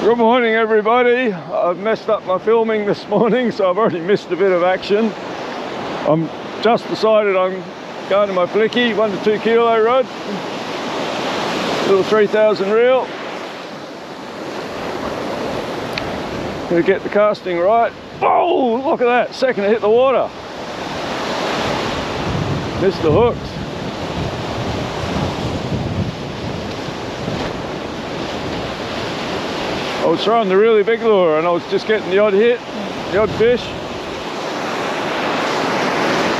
Good morning, everybody. I've messed up my filming this morning, so I've already missed a bit of action. I'm just decided I'm going to my flicky 1 to 2 kilo rod, little 3000 reel. Gonna get the casting right. Oh, look at that! Second to hit the water. Missed the hooks. I was throwing the really big lure and I was just getting the odd hit, the odd fish.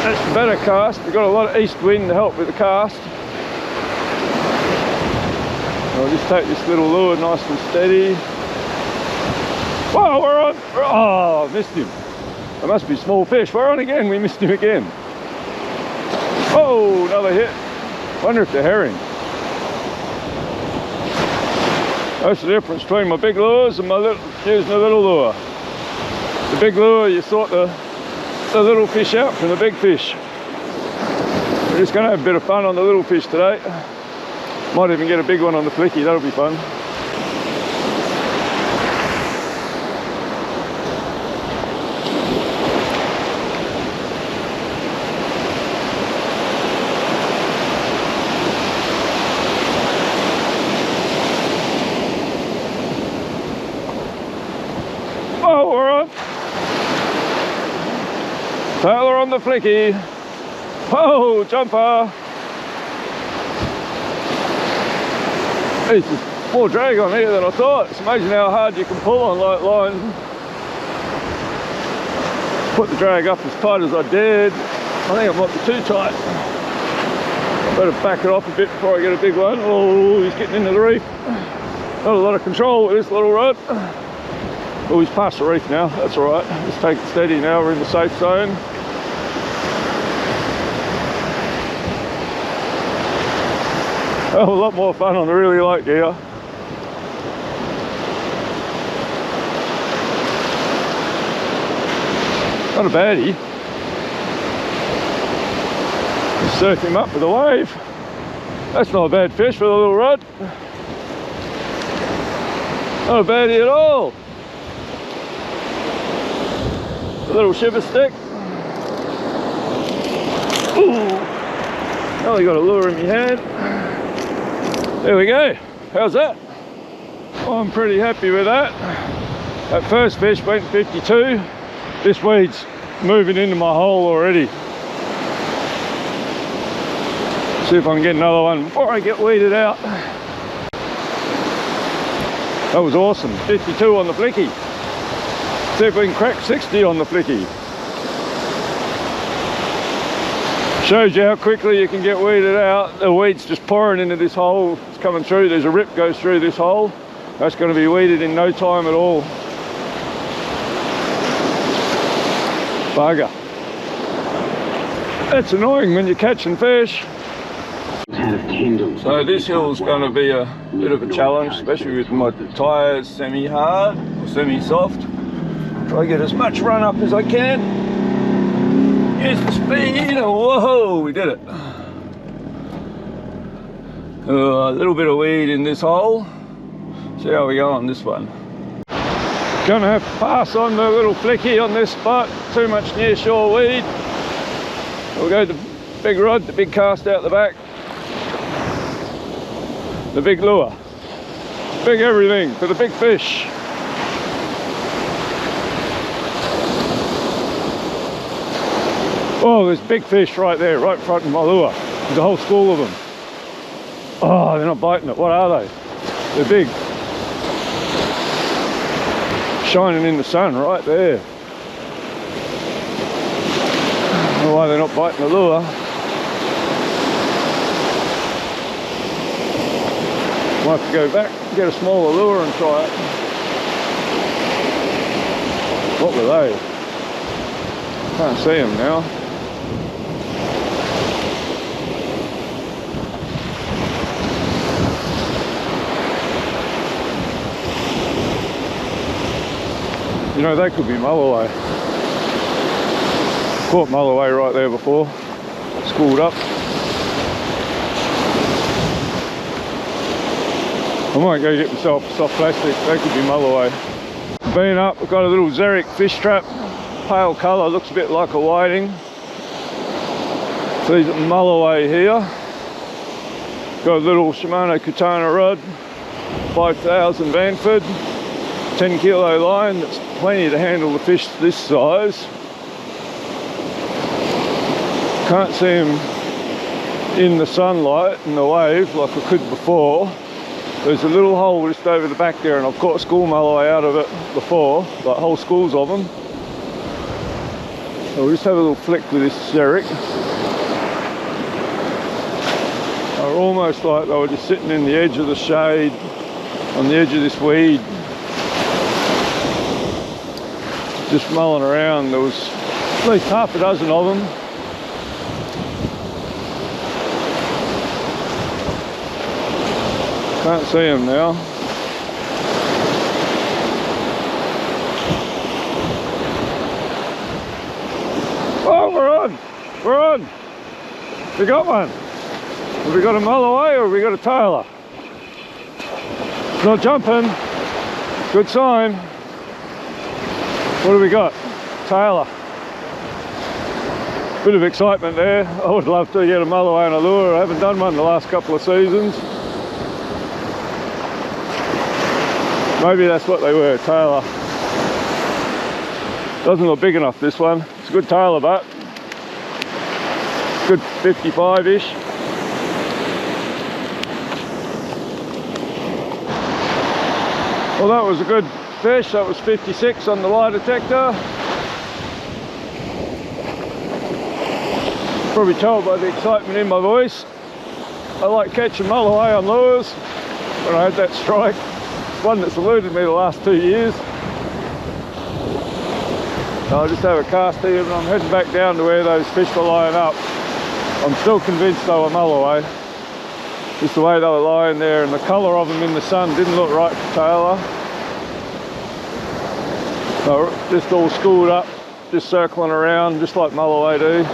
That's the better cast. We've got a lot of east wind to help with the cast. I'll just take this little lure nice and steady. Whoa, we're on! Oh, missed him. There must be small fish. We're on again. We missed him again. Oh, another hit. Wonder if they're herring. That's the difference between my big lures and using a little lure. The big lure, you sort the little fish out from the big fish. We're just going to have a bit of fun on the little fish today. Might even get a big one on the flicky, that'll be fun. Oh, we're on. Tailor on the flicky. Oh, jumper. There's more drag on here than I thought. It's amazing how hard you can pull on light lines. Put the drag up as tight as I dared. I think I might be too tight. Better back it off a bit before I get a big one. Oh, he's getting into the reef. Not a lot of control with this little rod. Oh, he's past the reef now, that's all right. Just take it steady now, we're in the safe zone. Oh, a lot more fun on the really light gear. Not a baddie. Just surf him up with a wave. That's not a bad fish for the little rod. Not a baddie at all. A little shiver stick. Ooh. Now I got a lure in my hand. There we go. How's that? I'm pretty happy with that. That first fish went 52. This weed's moving into my hole already. See if I can get another one before I get weeded out. That was awesome. 52 on the flicky. See if we can crack 60 on the flicky. Shows you how quickly you can get weeded out. The weed's just pouring into this hole. It's coming through. There's a rip goes through this hole. That's going to be weeded in no time at all. Bugger. That's annoying when you're catching fish. So this hill's going to be a bit of a challenge, especially with my tyres semi-hard or semi-soft. Try to get as much run up as I can. Use the speed. Whoa, we did it. A little bit of weed in this hole. See how we go on this one. Gonna have to pass on the little flicky on this spot. Too much near shore weed. We'll go the big rod, the big cast out the back. The big lure. Big everything for the big fish. Oh, there's big fish right there, right in front of my lure. There's a whole school of them. Oh, they're not biting it. What are they? They're big. Shining in the sun right there. I don't know why they're not biting the lure. Might have to go back, get a smaller lure and try it. What were they? Can't see them now. You know, they could be mulloway. Caught mulloway right there before. Schooled up. I might go get myself soft plastic, that could be mulloway. Been up, I've got a little Xeric fish trap, pale colour, looks a bit like a whiting. So he's at mulloway here. Got a little Shimano Katana rod, 5000 Vanford, 10 kilo line, that's plenty to handle the fish this size. Can't see him in the sunlight and the wave like I could before. There's a little hole just over the back there, and I've caught school mulloway out of it before, like whole schools of them. So we'll just have a little flick with this Xeric. They're almost like they were just sitting in the edge of the shade, on the edge of this weed, just mulling around. There was at least half a dozen of them. Can't see them now. Oh, we're on! We're on! We got one! Have we got a mulloway or have we got a tailor? It's not jumping. Good sign. What do we got? Tailor. Bit of excitement there. I would love to get a mulloway on a lure. I haven't done one the last couple of seasons. Maybe that's what they were, tailor. Doesn't look big enough, this one. It's a good tailor butt. Good 55-ish. Well, that was a good fish. That was 56 on the lie detector. Probably told by the excitement in my voice. I like catching mulloway on lures when I had that strike. One that's eluded me the last 2 years. So I'll just have a cast here and I'm heading back down to where those fish were lying up. I'm still convinced they were mulloway. Just the way they were lying there, and the colour of them in the sun didn't look right for tailor. So just all schooled up, just circling around, just like mulloway do.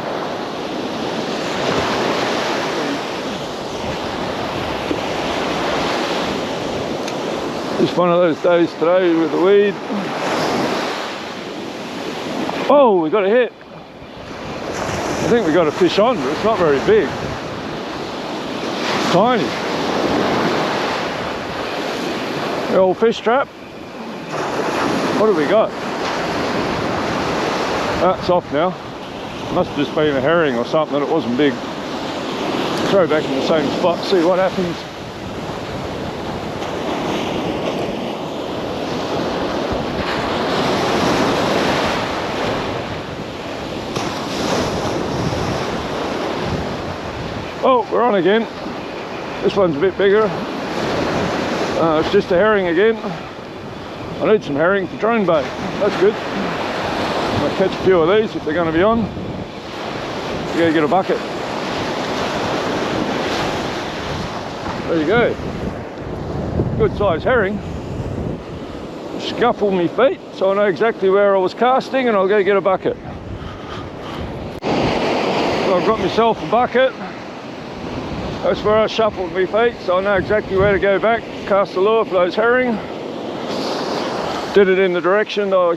Just one of those days today with the weed. Oh, we got a hit. I think we got a fish on, but it's not very big. It's tiny. The old fish trap. What have we got? That's off now. Must have just been a herring or something. It wasn't big. Throw back in the same spot, see what happens. Oh, we're on again. This one's a bit bigger. It's just a herring again. I need some herring for drone bait. That's good. I'll catch a few of these if they're going to be on. I'm going to get a bucket. There you go. Good size herring. Scuffle me feet so I know exactly where I was casting, and I'll go get a bucket. So I've got myself a bucket. That's where I shuffled my feet, so I know exactly where to go back, cast the lure for those herring. Did it in the direction I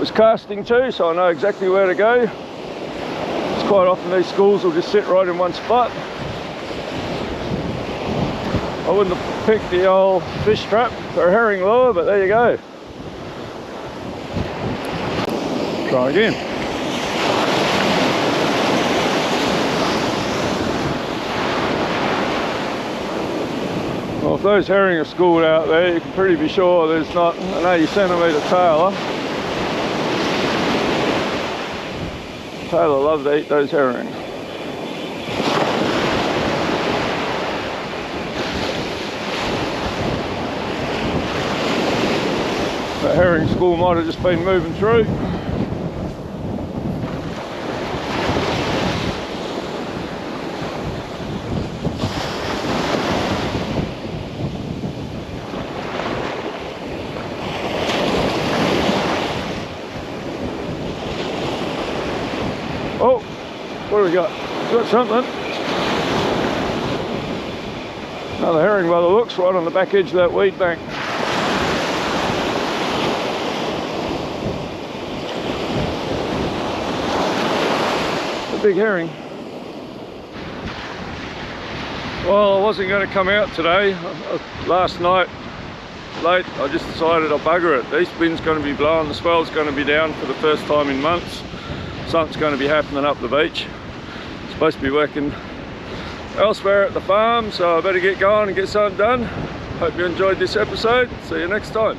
was casting to, so I know exactly where to go. It's quite often these schools will just sit right in one spot. I wouldn't have picked the old fish trap for a herring lure, but there you go. Try again. Well, if those herring are schooled out there, you can pretty be sure there's not an 80 centimetre tailor. Tailor love to eat those herring. That herring school might have just been moving through. Oh, what do we got? Got something. Another herring by the looks, right on the back edge of that weed bank. A big herring. Well, I wasn't going to come out today. Last night, late, I just decided I'll bugger it. The east wind's going to be blowing, the swell's going to be down for the first time in months. Something's going to be happening up the beach. Supposed to be working elsewhere at the farm, so I better get going and get something done. Hope you enjoyed this episode. See you next time.